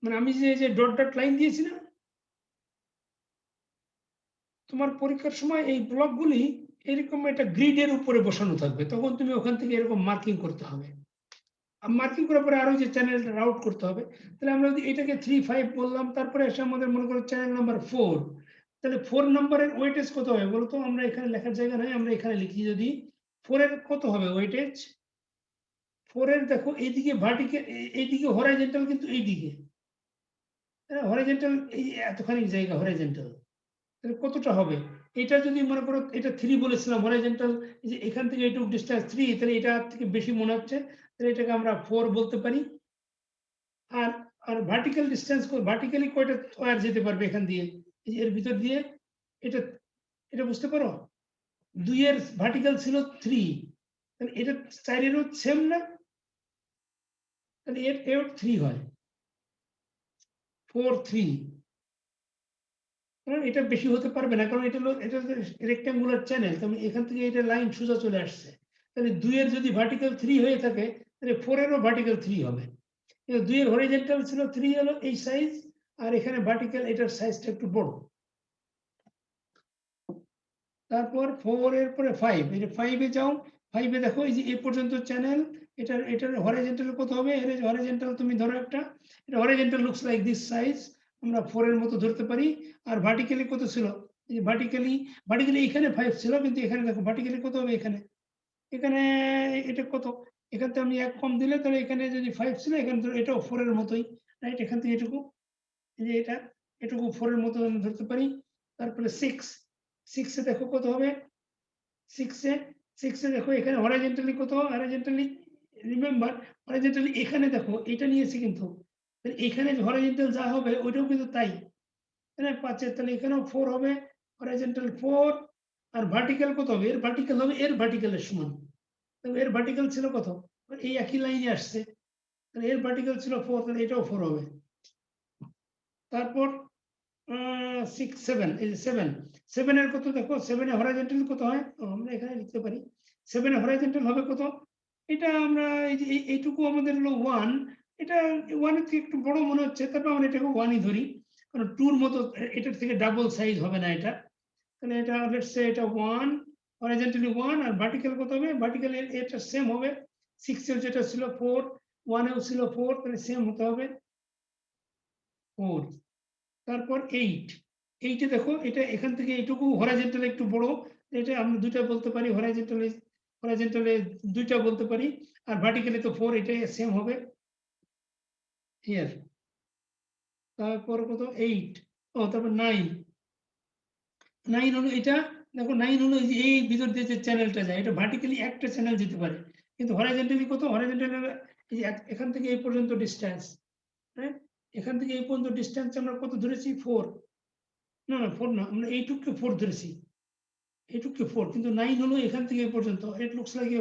মানে আমি যে ডট লাইন দিয়েছি না, তোমার পরীক্ষার সময় এই ব্লকগুলি এরকম একটা গ্রিডের উপরে বসানো থাকবে, তখন তুমি ওখান থেকে এরকম মার্কিং করতে হবে। মার্কিং করার পরে আরো যে চ্যানেলটা রাউট করতে হবে, তাহলে আমরা যদি এটাকে 3 5 বললাম, তারপরে এসে আমাদের মনে করো চ্যানেল নাম্বার 4, তাহলে 4 নাম্বারের ওয়েটেজ কত হবে বলতো? আমরা এখানে লেখার জায়গা নাই, আমরা এখানে লিখি যদি 4 এর কত হবে ওয়েটেজ? 4 এর দেখো এইদিকে ভার্টিক্যাল, এইদিকে হরাইজন্টাল, কিন্তু এইদিকে হরাইজন্টাল এই এতখানি জায়গা হরাইজন্টাল, তাহলে কতটা হবে? এটা যদি মনে করো এটা 3 বলেছিলাম হরাইজন্টাল, যে এখান থেকে এইটুকু ডিসটেন্স 3, তাহলে এটা থেকে বেশি মনে হচ্ছে, তাহলে এটাকে আমরা 4 বলতে পারি। আর আর ভার্টিক্যাল ডিসটেন্স, ভার্টিক্যালি কয়টা ওয়্যার যেতে পারবে এখান দিয়ে, এই যে এর ভিতর দিয়ে, এটা এটা বুঝতে পারো? 2 এর ভার্টিক্যাল ছিল 3, তাহলে এটা 4 এরও সেম না, তাহলে এর 3 হয়, 4 3, কারণ এটা বেশি হতে পারবে না, কারণ এটা হলো এটা রেক্ট্যাঙ্গুলার চ্যানেল, তাহলে এখান থেকে এটা লাইন সোজা চলে আসছে, তাহলে 2 এর যদি ভার্টিক্যাল 3 হয়ে থাকে, তাহলে 4 এরও ভার্টিক্যাল 3 হবে। কিন্তু 2 এর হরিজন্টাল ছিল 3 হলো এই সাইজ, আর এখানে ভার্টিক্যাল এটার সাইজটা একটু বড়। তারপর 4 এর পরে 5, এই যে 5 এ যাও, 5 এ দেখো এই যে এই পর্যন্ত চ্যানেল, এটার হরিজন্টাল কত হবে? এর হরিজন্টাল তুমি ধরো একটা, এটা horizontal looks like this size, আমরা 4 এর মতো ধরতে পারি। আর ভার্টিক্যালি কত ছিল? এই যে ভার্টিক্যালি এখানে 5 ছিল, কিন্তু এখানে দেখো ভার্টিক্যালি কত হবে? এখানে এখানে এটা কত? এখান থেকে আমি 1 কম দিলে, তাহলে এখানে যদি 5 ছিল, এখানে এটাও 4 এর মতোই, রাইট? এখান থেকে এটুকু, এই যে এটা এটুকু 4 এর মতো আমি ধরতে পারি। তারপরে 6 এ দেখো কত হবে? 6 এ দেখো এখানে হরাইজন্টালি কত? হরাইজন্টালি রিমেম্বার, হরাইজন্টালি এখানে দেখো এটা নিয়েছি, কিন্তু এখানে হরাইজন্টাল যা হবে ওইটাও কিন্তু তাই, তাই না? 5 এর, তাহলে এখানেও 4 হবে, হরাইজন্টাল 4। আর ভার্টিক্যাল কত হবে? এর ভার্টিক্যাল হবে এর ভার্টিক্যালের সমান, তবে এর ভার্টিক্যাল ছিল কত? এই একই লাইনে আসছে, তাহলে এর ভার্টিক্যাল ছিল 4, তাহলে এটাও 4 হবে। তারপর 6 7, এই যে 7 এর কত দেখো? 7 এ হরাইজন্টাল কত হয়? আমরা এখানে লিখতে পারি 7 এ হরাইজন্টাল হবে কত? এটা আমরা এই যে এইটুকু আমাদের হলো 1, এটা 1 এর থেকে একটু বড় মনে হচ্ছে, তারপর আমরা এটাকে 1 ই ধরি, কারণ 2 এর মতো এটার থেকে ডাবল সাইজ হবে না এটা, তাহলে এটা লেটস সে এটা 1, হরাইজন্টালি 1, আর ভার্টিক্যাল কত হবে? ভার্টিক্যাল এটা সেম হবে, 6 এর যেটা ছিল 4, 1 এও ছিল 4, তাহলে সেম হতে হবে 4। তারপর 8 এ দেখো এটা এখান থেকে এইটুকু হরাইজন্টাল একটু বড়, এটা আমরা দুইটা বলতে পারি, হরাইজন্টালে দুইটা বলতে পারি, আর ভার্টিক্যালি তো 4, এটাই সেম হবে হিয়ার। তারপর কত? 8, ও তারপর 9 হলো এটা, দেখো 9 হলো এই ভিতর দিয়ে যে চ্যানেলটা যায়, এটা ভার্টিক্যালি একটা চ্যানেল যেতে পারে, কিন্তু হরাইজন্টালি কত? হরাইজন্টালি এই যে এখান থেকে এই পর্যন্ত ডিসটেন্স, হ্যাঁ, এখান থেকে এই পর্যন্ত ডিসটেন্স আমরা কত ধরেছি? 4, না 4 না, আমরা এইটুকু 4 ধরেছি, এইটুকু 4, কিন্তু 9 হলো এখান থেকে এই পর্যন্ত, ইট লুকস লাইক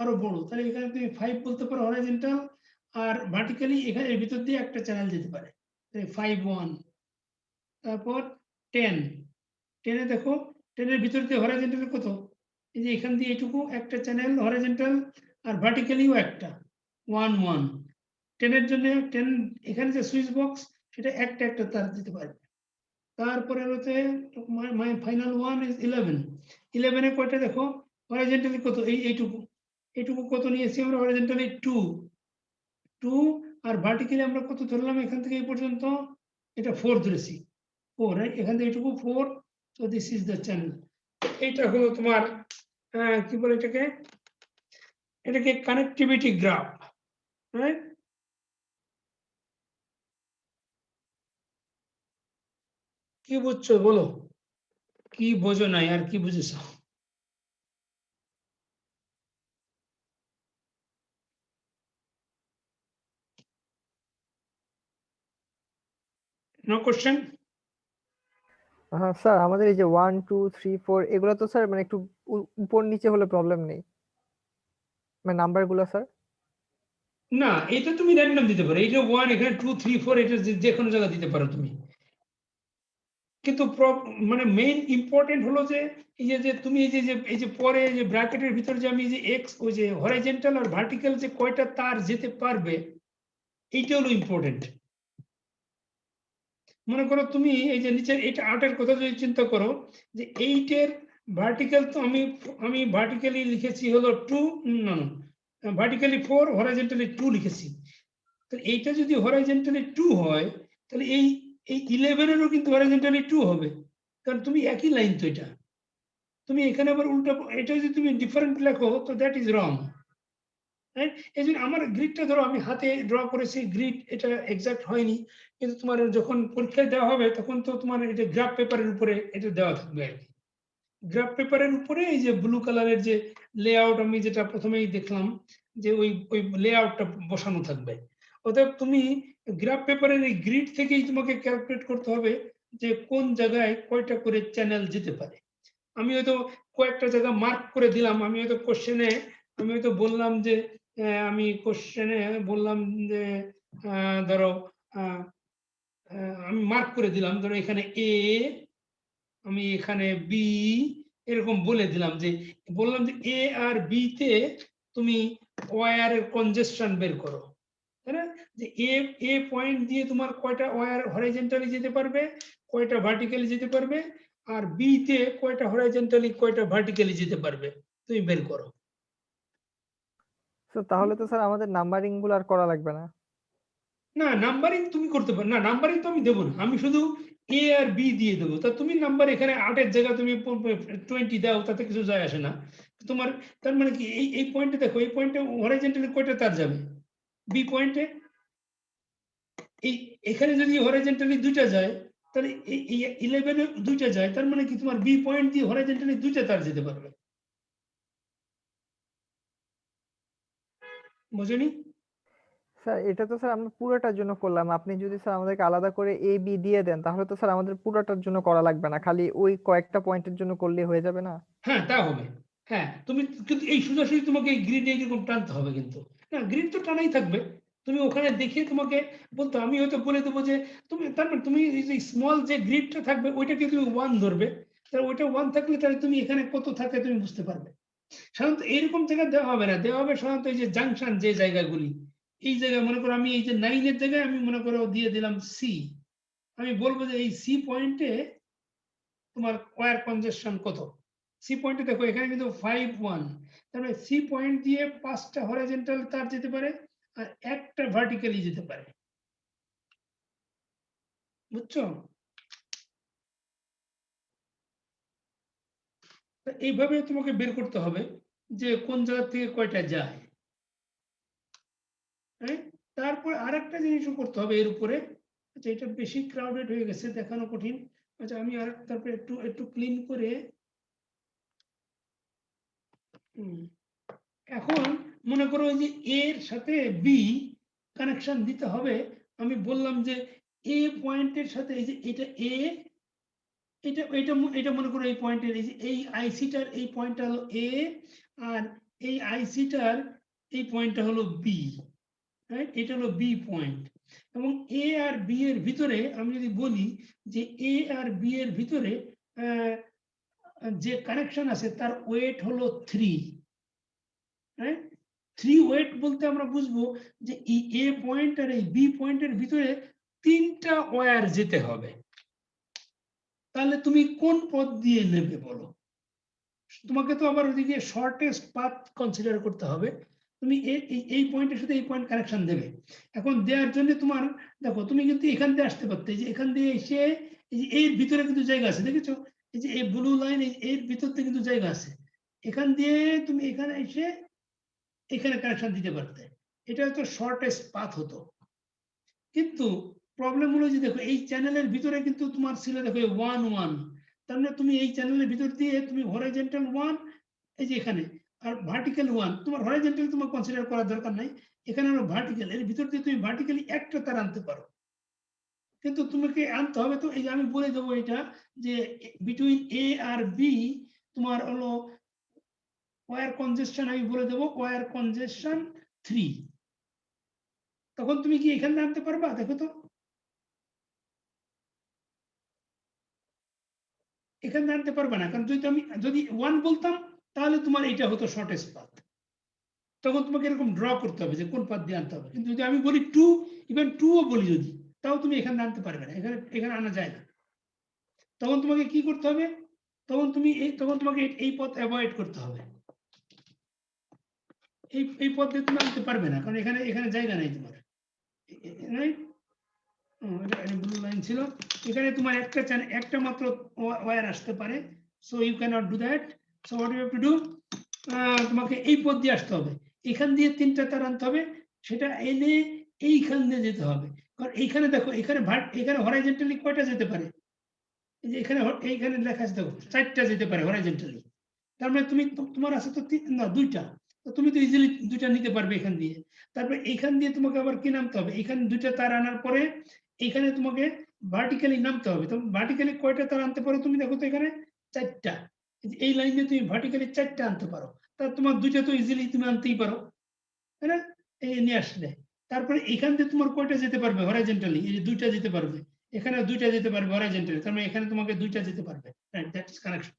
আরো বড়, তাহলে এখানে তুমি 5 বলতে পারো হরাইজন্টাল, আর ভার্টিক্যালি এখানে এর ভিতর দিয়ে একটা চ্যানেল যেতে পারে, 5 1। তারপর 10 এ দেখো 10 এর ভিতর দিয়ে হরাইজন্টাল কত? এই যে এখান দিয়ে এইটুকু একটা চ্যানেল হরাইজন্টাল, আর ভার্টিক্যালিও একটা 1 1। 10 এর জন্য 10 এখানে যে সুইচ বক্স, সেটা একটা একটা তার দিতে পারবে। তারপরে হচ্ছে মাই ফাইনাল ওয়ান ইজ 11। 11 এ কয়টা দেখো? হরাইজন্টালি কত? এইটুকু কত নিয়েছি আমরা? হরাইজন্টালি 2, আর ভার্টিক্যালি আমরা কত ধরলাম? এখান থেকে এই পর্যন্ত এটা 4 ধরেছি, 4, রাইট? এখান থেকে এইটুকু 4, so this is the channel. এইটা হলো তোমার কি বলে এটাকে কানেক্টিভিটি গ্রাফ, রাইট? কি বুঝছো বলো? কি বোঝো নাই আর কি বুঝেছো? No question? হ্যাঁ স্যার, আমাদের এই যে 1 2 3 4 এগুলো তো স্যার মানে একটু উপর নিচে হলে প্রবলেম নেই, মানে নাম্বার গুলো স্যার। না, এটা তুমি র্যান্ডম দিতে পারো, এইটা 1, এখানে 2 3 4, এটা যে কোনো জায়গায় দিতে পারো তুমি, কিন্তু মানে মেইন ইম্পর্টেন্ট হলো যে এই যে তুমি এই যে পরে যে ব্র্যাকেটের ভিতরে যে আমি যে এক্স, ওই যে হরাইজন্টাল আর ভার্টিক্যাল যে কয়টা তার যেতে পারবে, এইটা হলো ইম্পর্টেন্ট। মনে করো তুমি এই যে নিচের এটা 8 কথা যদি চিন্তা করো, যে 8 ভার্টিক্যাল তো আমি ভার্টিক্যালি লিখেছি হলো 2, না ভার্টিক্যালি 4 হরাইজন্টালি 2 লিখেছি। তাহলে এইটা যদি হরাইজন্টালি 2 হয় তাহলে এই 11 এরও কিন্তু হরাইজন্টালি 2 হবে, কারণ তুমি একই লাইন তো এটা। তুমি এখানে আবার উল্টা এটা যদি তুমি ডিফারেন্ট লেখো তো দ্যাট ইজ রং, রাইট? এইজন্য আমার গ্রিডটা ধরো আমি হাতে ড্র করেছি, গ্রিড এটা এক্সাক্ট হয়নি, কিন্তু তোমার যখন পরীক্ষায় দেওয়া হবে তখন তো তোমার এটা গ্রাফ পেপারের উপরে এটা দেওয়া থাকবে আর কি। গ্রাফ পেপারের উপরে এই যে ব্লু কালারের যে লেআউট আমি যেটা প্রথমেই দেখলাম যে ওই লেআউটটা বসানো থাকবে। অতএব তুমি গ্রাফ পেপারের এই গ্রিড থেকেই তোমাকে ক্যালকুলেট করতে হবে যে কোন জায়গায় কয়টা করে চ্যানেল যেতে পারে। আমি হয়তো কয়েকটা জায়গা মার্ক করে দিলাম, আমি হয়তো কোশ্চেনে আমি হয়তো বললাম যে আমি কোশ্চেনে বললাম যে ধরো আমি মার্ক করে দিলাম, ধরো এখানে এ, আমি এখানে বি, এরকম বলে দিলাম যে বললাম যে এ আর বি তে তুমি ওয়্যারের কনজেশন বের করো, তাই না? যে এ পয়েন্ট দিয়ে তোমার কয়টা ওয়্যার হরাইজন্টালি যেতে পারবে, কয়টা ভার্টিক্যালি যেতে পারবে, আর বি তে কয়টা হরাইজন্টালি কয়টা ভার্টিক্যালি যেতে পারবে তুমি বের করো। তো তাহলে তো স্যার আমাদের নাম্বারিং গুলো আর করা লাগবে না। না, নাম্বারিং তুমি করতে পারো না, নাম্বারিং তো আমি দেবো না, আমি শুধু এ আর বি দিয়ে দেবো। তা তুমি নাম্বার এখানে 8 এর জায়গা তুমি 20 দাও, তাতে কিছু যায় আসে না তোমার। তার মানে কি এই পয়েন্টে দেখো, এই পয়েন্টে হরাইজন্টালি কয়টা তার যাবে বি পয়েন্টে, এই এখানে যদি হরাইজন্টালি 2টা যায় তাহলে এই 11 এ 2টা যায়, তার মানে কি তোমার বি পয়েন্ট দিয়ে হরাইজন্টালি 2টা তার যেতে পারবে। বুঝনি? স্যার এটা তো স্যার আমরা পুরোটার জন্য করলাম, আপনি যদি স্যার আমাদেরকে আলাদা করে এ বি দিয়ে দেন তাহলে তো স্যার আমাদের পুরোটার জন্য করা লাগবে না, খালি ওই কয়েকটা পয়েন্টের জন্য করলে হয়ে যাবে না? হ্যাঁ, তা হবে। হ্যাঁ, তুমি কিন্তু এই সোজাসুজি তোমাকে এই গ্রিড এইরকম টানতে হবে কিন্তু। না, গ্রিড তো টানাই থাকবে। তুমি ওখানে দেখে তোমাকে বলতে, আমি হয়তো বলে দেবো যে তুমি, তার মানে তুমি এই যে স্মল যে গ্রিডটা থাকবে ওইটাকে তুমি 1 ধরবে। তাহলে ওইটা 1 থাকলে তাহলে তুমি এখানে কত থাকে তুমি বুঝতে পারবে। সাধারণত এরকম জায়গায় দেওয়া হবে না, দেওয়া হবে সাধারণত এই যে জাংশন যে জায়গাগুলি, এই জায়গায় মনে করো আমি এই যে 9 এর জায়গায় আমি মনে করো দিয়ে দিলাম সি। আমি বলবো যে এই সি পয়েন্টে তোমার ওয়্যার কনজেশন কত। সি পয়েন্টে দেখো এখানে কিন্তু 5 1, তার মানে সি পয়েন্ট দিয়ে 5টা হরাইজন্টাল তার যেতে পারে আর একটা ভার্টিক্যালি যেতে পারে। বুঝছো? তো এইভাবে তোমাকে বের করতে হবে যে কোন জায়গা থেকে কয়টা যায়। হ্যাঁ, তারপর আরেকটা জিনিসও করতে হবে এর উপরে। আচ্ছা, এটা বেশি ক্রাউডেড হয়ে গেছে, দেখানো কঠিন। আচ্ছা, আমি আর তারপরে একটু একটু ক্লিন করে এখন মনে করো যে এর সাথে বি কানেকশন দিতে হবে। আমি বললাম যে এ পয়েন্টের সাথে এই যে এটা এ, এটা এটা এটা মনে করো এই পয়েন্টের এই যে এই আইসিটার এই পয়েন্টটা হলো এ, আর এই আইসিটার এই পয়েন্টটা হলো বি, রাইট? এটা হলো বি পয়েন্ট। এবং এ আর বি এর ভিতরে আমি যদি বলি যে এ আর বি এর ভিতরে যে কানেকশন আছে তার ওয়েট হলো 3, রাইট? 3 ওয়েট বলতে আমরা বুঝবো যে এই এ পয়েন্ট আর এই বি পয়েন্টের ভিতরে 3টা ওয়্যার যেতে হবে। তাহলে তুমি কোন পথ দিয়ে নেবে বলো? তোমাকে তো আবার ওদিকে শর্টেস্ট পাথ কনসিডার করতে হবে। তুমি এই পয়েন্টের সাথে এই পয়েন্ট কানেকশন দেবে। এখন দেওয়ার জন্য তোমার দেখো, তুমি কিন্তু এখান দিয়ে আসতে পারতে, যে এখান দিয়ে এসে এই যে এর ভিতরে কিন্তু জায়গা আছে, দেখেছো? এই যে এই ব্লু লাইন, এর ভিতর থেকে কিন্তু জায়গা আছে। এখান দিয়ে তুমি এখানে এসে এখানে কানেকশন দিতে পারতে, এটা হয়তো শর্টেস্ট পাথ হতো। কিন্তু প্রবলেম হলো যে দেখো এই চ্যানেলের ভিতরে কিন্তু তোমার ছিল দেখো 1 1, তার মানে তুমি এই চ্যানেলের ভিতর দিয়ে তুমি হরাইজন্টাল 1 এই যে এখানে, আর ভার্টিক্যাল 1, তোমার হরাইজন্টাল তোমার কনসিডার করার দরকার নাই। এখানে হলো ভার্টিক্যাল, এর ভিতর দিয়ে তুমি ভার্টিক্যালি একটা তার আনতে পারো। কিন্তু তোমাকে আনতে হবে তো এই যে আমি বলে দেবো এটা যে বিটুইন এ আর বি তোমার হলো ওয়্যার কনজেশন, আমি বলে দেবো ওয়্যার কনজেশন 3। তখন তুমি কি এখানে আনতে পারবা? দেখো তো, এখানে আনতে পারবে না, কারণ যদি 1 বলতাম তাহলে তোমার এটা হতো শর্টেস্ট পাথ। তখন তোমাকে এরকম ড্র করতে হবে যে কোন পাথ দিয়ে আনতে হবে। কিন্তু যদি আমি বলি 2, ইভেন 2ও বলি যদি, তাও তুমি এখানে আনতে পারবে না, এখানে এখানে আনা যায় না। তখন তোমাকে কি করতে হবে? তখন তোমাকে এই পথ অ্যাভয়েড করতে হবে। এই পথে তুমি আনতে পারবে না, কারণ এখানে এখানে জায়গা নেই তোমার, রাইট? এটা ব্লু লাইন ছিল, এখানে তোমার একটা মাত্র ওয়্যার আসতে পারে, so you can't do that. So what you have to do, তোমাকে এই পথ দিয়ে আসতে হবে, এখান দিয়ে 3টা তার আনতে হবে, সেটা এনে এইখান দিয়ে যেতে হবে। কারণ এইখানে দেখো, এখানে এখানে হরাইজন্টালি কয়টা যেতে পারে, এই যে এখানে এইখানে লেখা আছে দেখো 4টা যেতে পারে হরাইজন্টালি। তার মানে তুমি তোমার আছে তো না 2টা, তো তুমি তো ইজিলি 2টা নিতে পারবে এখান দিয়ে। তারপরে এখান দিয়ে তোমাকে আবার কি নামতে হবে, এখানে 2টা তার আনার পরে এখানে তোমাকে ভার্টিক্যালি নামতে হবে। তো ভার্টিক্যালি কয়টা তার আনতে পারো তুমি দেখো তো, এখানে 4টা, এই লাইন দিয়ে তুমি ভার্টিক্যালি 4টা আনতে পারো, তা তোমার 2টা তো ইজিলি তুমি আনতেই পারো, তাই না? এই নিয়ে আসলে তারপরে এখান দিয়ে তোমার কয়টা যেতে পারবে হরাইজন্টালি, এই যে 2টা যেতে পারবে, এখানে 2টা যেতে পারবে হরাইজন্টালি, তার মানে এখানে তোমাকে 2টা যেতে পারবে, রাইট? That's connection,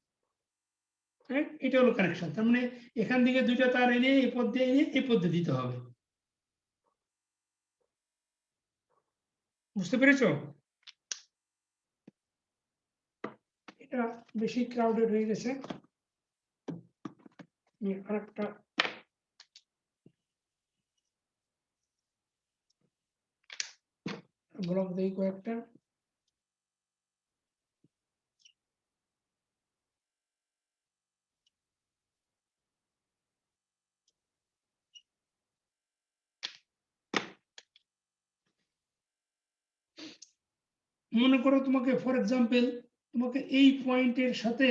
right? এটা হলো কানেকশন। তার মানে এখান থেকে 2টা তার এনে এই পথ দিয়ে এনে এই পথে দিতে হবে। বুঝতে পেরেছো? এটা বেশি ক্রাউডেড হয়ে গেছে, আরেকটা ব্লক দেই কয়েকটা। মনে করো তোমাকে ফর এক্সাম্পল তোমাকে এই পয়েন্টের সাথে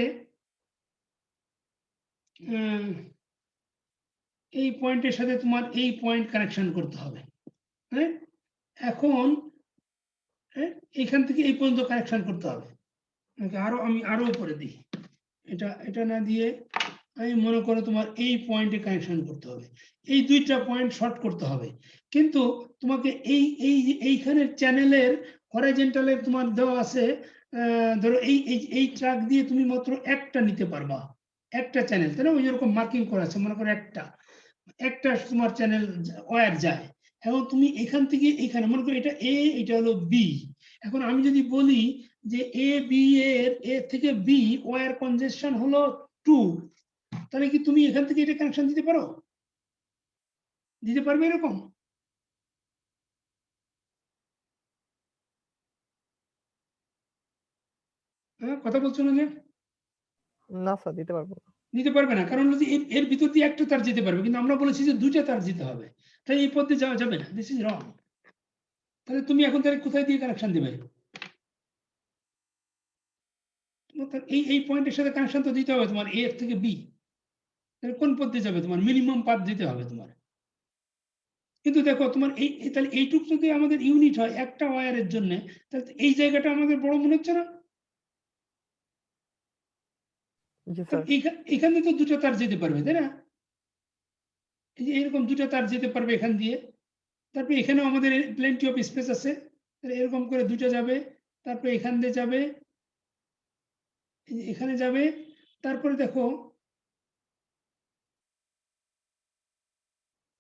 এই পয়েন্টের সাথে তোমার এই পয়েন্ট কানেকশন করতে হবে, হ্যাঁ? এখন এখান থেকে এই পর্যন্ত কানেকশন করতে হবে, আমি আরো উপরে দিই, এটা না দিয়ে আমি মনে করো তোমার এই পয়েন্টে কানেকশন করতে হবে, এই 2টা পয়েন্ট শর্ট করতে হবে। কিন্তু তোমাকে এইখানের চ্যানেলের হরাইজন্টালের তোমার দেওয়া আছে, ধরো এই ট্রাক দিয়ে তুমি মাত্র একটা নিতে পারবা, একটা চ্যানেল, তাই না? ওই রকম মার্কিং করা আছে, মনে করো একটা তোমার চ্যানেল ওয়্যার যায়। এখন তুমি এখান থেকে এখানে মনে করো এটা এ, এটা হলো বি। এখন আমি যদি বলি যে এ থেকে বি ওয়্যার কনজেশন হলো 2, তাহলে কি তুমি এখান থেকে এটা কানেকশন দিতে পারো? দিতে পারবে এরকম? হ্যাঁ, কথা বলছো না যে? না স্যার, দিতে পারবো না। দিতে পারবে না, কারণ হচ্ছে এর ভিতর দিয়ে একটা তার যেতে পারবে, কিন্তু আমরা বলেছি যে 2টা তার যেতে হবে, তাই এই পথে যাওয়া যাবে না, দিস ইজ রং। তাহলে তুমি এখন তাহলে কোথায় দিয়ে কানেকশন দেবে? এই পয়েন্টের সাথে কানেকশন তো দিতে হবে তোমার, এ থেকে বি। তাহলে কোন পথে যাবে? তোমার মিনিমাম পাথ দিতে হবে তোমার। কিন্তু দেখো তোমার তাহলে এইটুকু যদি আমাদের ইউনিট হয় একটা ওয়্যারের জন্য, তাহলে এই জায়গাটা আমাদের বড় মনে হচ্ছে না? জি স্যার। এখানে তো 2টা তার যেতে পারবে, তাই না? এই যে এরকম 2টা তার যেতে পারবে এখান দিয়ে, তারপরে এখানেও আমাদের প্লেন্টি অফ স্পেস আছে, তাহলে এরকম করে 2টা যাবে, তারপরে এখান দিয়ে যাবে, এখানে যাবে, তারপরে দেখো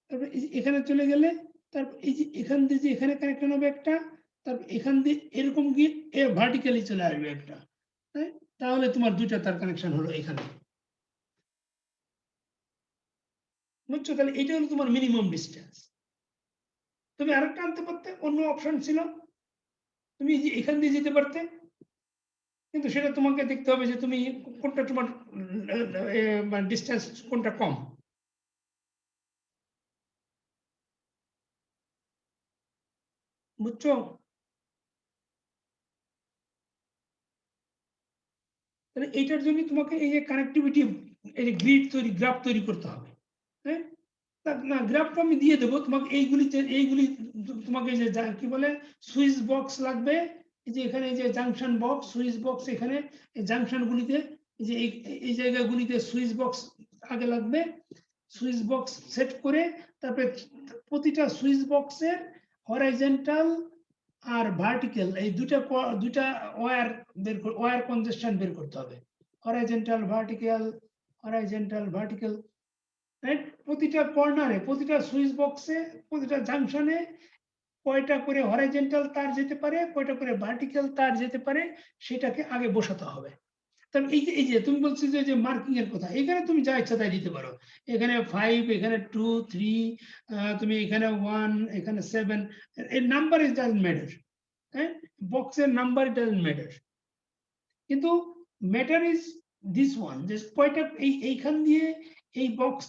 তারপরে এখানে চলে গেলে, তারপর এই যে এখান দিয়ে যে এখানে কানেকশন হবে একটা, তারপর এখান দিয়ে এরকম গিয়ে ভার্টিক্যালি চলে আসবে একটা, তাহলে তোমার 2টা তার কানেকশন হলো এখানে। বুঝছো? তাহলে এটা হলো তোমার মিনিমাম ডিস্টেন্স। তুমি আরেকটা আনতে পারতে, অন্য অপশন ছিল, তুমি এখান দিয়ে যেতে পারতে, কিন্তু সেটা তোমাকে দেখতে হবে যে তুমি কোনটা তোমার ডিস্টেন্স কোনটা কম। বুঝছো? তাহলে এইটার জন্য তোমাকে এই যে কানেক্টিভিটি, এই যে গ্রাফ তৈরি করতে হবে, হ্যাঁ? না, গ্রাফটা আমি দিয়ে দেবো তোমাকে, এইগুলি তোমাকে যে কি বলে সুইচ বক্স লাগবে, এই যে এখানে যে জাংশন বক্স, সুইচ বক্স, এখানে এই জাংশন গুলিতে, এই যে এই জায়গাগুলিতে সুইচ বক্স আগে লাগবে। সুইচ বক্স সেট করে তারপরে প্রতিটা সুইচ বক্সের হরাইজন্টাল আর ভার্টিক্যাল এই দুটা ওয়্যার ওয়্যার কনজেশন বের করতে হবে। Horizontal vertical, right? প্রতিটা কর্নারে, প্রতিটা সুইচ বক্সে, প্রতিটা জাংশনে কয়টা করে হরাইজন্টাল তার যেতে পারে, কয়টা করে ভার্টিক্যাল তার যেতে পারে, সেটাকে আগে বসাতে হবে। তবে এই যে তুমি বলছো যে মার্কিং এর কথা, এখানে তুমি যা ইচ্ছা তাই দিতে পারো। এখানে 5, এখানে 2, 3, তুমি এখানে 1, এখানে 7, এর নাম্বার ইজ ডাজন্ট ম্যাটার। হ্যাঁ, বক্সের নাম্বার ডাজন্ট ম্যাটার, কিন্তু ম্যাটার ইজ দিস ওয়ান, যে কয়টা এইখান দিয়ে এই বক্স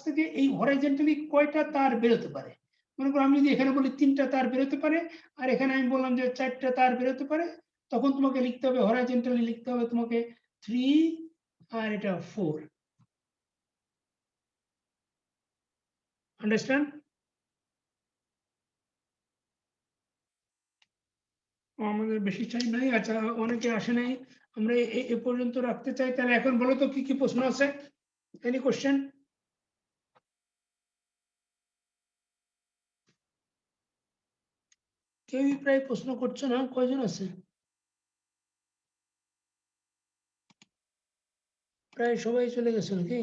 থেকে এই হরাইজন্টালি কয়টা তার বেরোতে পারে। মনে করো আমি যদি এখানে বলি 3টা তার বেরোতে পারে, আর এখানে আমি বললাম যে 4টা তার বেরোতে পারে, তখন তোমাকে লিখতে হবে হরাইজন্টালি, লিখতে হবে তোমাকে 3 আর এটা 4। আন্ডারস্ট্যান্ড? আমাদের বেশি টাইম নাই, আচ্ছা অনেকে আসে নাই, আমরা এ পর্যন্ত রাখতে চাই। তাহলে এখন বলো তো কি কি প্রশ্ন আছে, এনি কোশ্চেন? কেউই প্রায় প্রশ্ন করছে না, কয়জন আছে? প্রায় সবাই চলে গেছে নাকি?